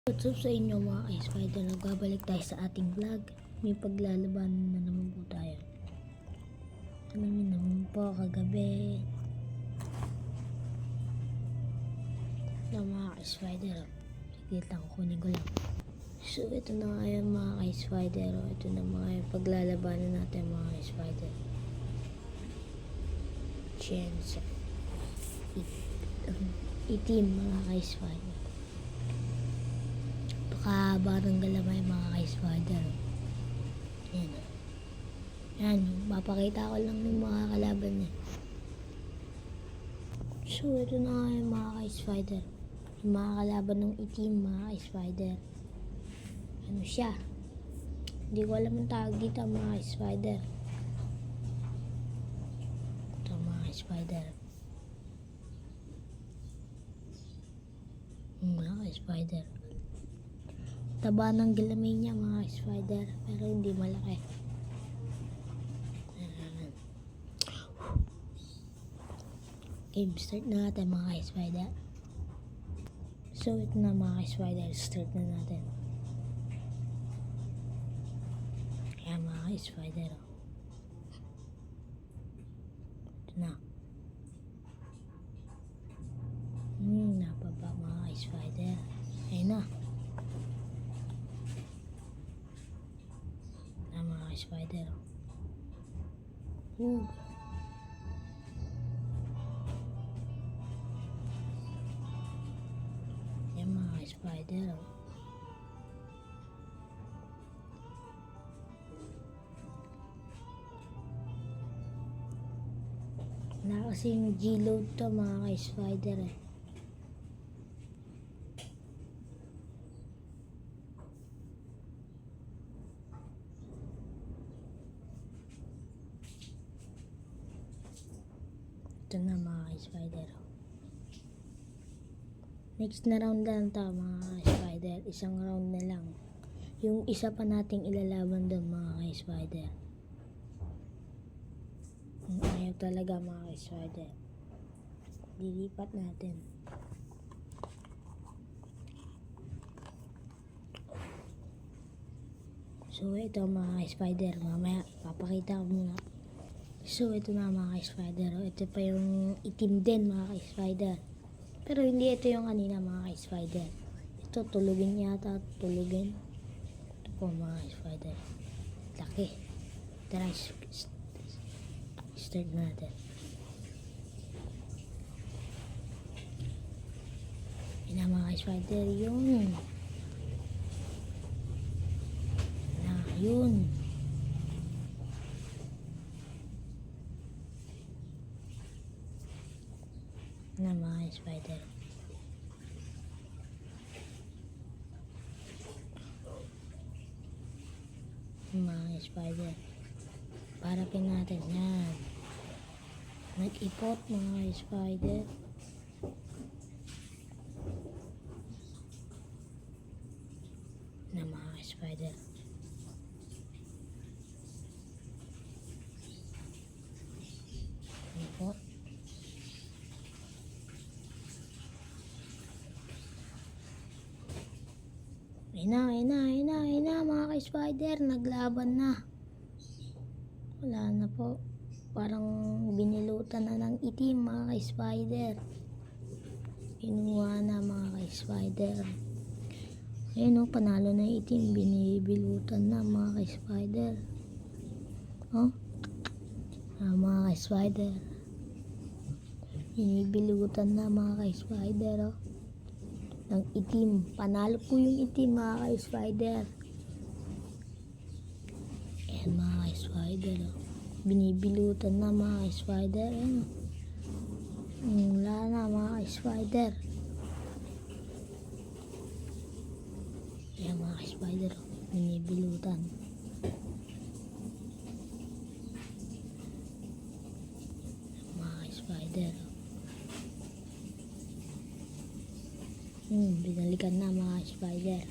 What's up sa inyo mga ka-spider? Nagbabalik tayo sa ating vlog. May paglalabanan na naman po tayo. Alam niyo naman po kagabi na mga ka-spider. Sige lang, kunin ko lang. So ito na nga yan mga ka-spider. Ito na mga paglalabanan natin mga ka-spider. Chance. Itim mga ka-spider. Pakahaba ng galamay mga ka-spider. Yan. Yan. Mapakita ko lang ng mga kalaban niya. So ito na nga yung mga ka-spider. Yung mga kalaban ng itim mga ka-spider. Ano siya? Hindi ko alam ang tawag dito mga ka-spider. Ito mga ka-spider. Mga ka-spider. Taba ng galamay niya mga spider, pero hindi malaki. Game start na natin mga spider. So ito na mga spider, start na natin. Kaya mga spider, ito na. Napaba mga spider. Ayun na. Mga spider. Yan mga spider. Wala kasing G-load to mga spider eh. Ito na mga spider. Next na round lang ito mga spider. Isang round na lang. Yung isa pa nating ilalaban doon mga spider. Ayaw talaga mga spider. Dilipat natin. So ito mga spider. Mamaya papakita ko muna. So ito na mga ka-spider. Ito pa yung itim din mga ka-spider. Pero hindi ito yung kanina mga ka-spider. Ito tulugin yata. Tulugin. Ito po mga ka-spider. Laki. Tara start natin. Yun na mga ka-spider. Yun. Yun. Na mga spider. Mga spider. Parapin natin yan. Nag-ipot mga spider. Na mga spider. Ipot. Ina mga ka-spider, naglaban na. Wala na po. Parang binilutan na ng itim mga ka-spider. Kinuha na mga ka-spider. Ayun o, panalo na itim. Binibilutan na mga ka-spider. Oh? Mga ka-spider. Binibilutan na mga ka-spider oh. Ng itim. Panalo po yung itim mga ka-spider. Ayan mga ka-spider. Binibilutan na mga ka-spider. Wala na mga ka-spider. Ayan mga ka-spider. Binibilutan. Mga ka-spider. Binalikan na mga spider.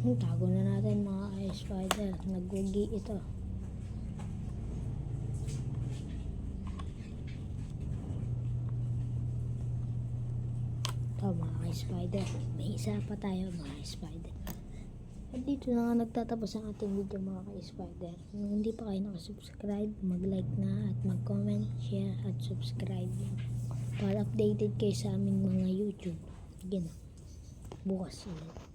Tago na natin mga ka-spider. Nagugi ito. Ito mga ka-spider. May isa pa tayo mga ka-spider. At dito na nga nagtatapos ang ating video mga ka-spider. Kung hindi pa kayo nakasubscribe, mag-like na at mag-comment, share at subscribe para updated kayo sa aming mga YouTube. Sige na. Bukas ulit.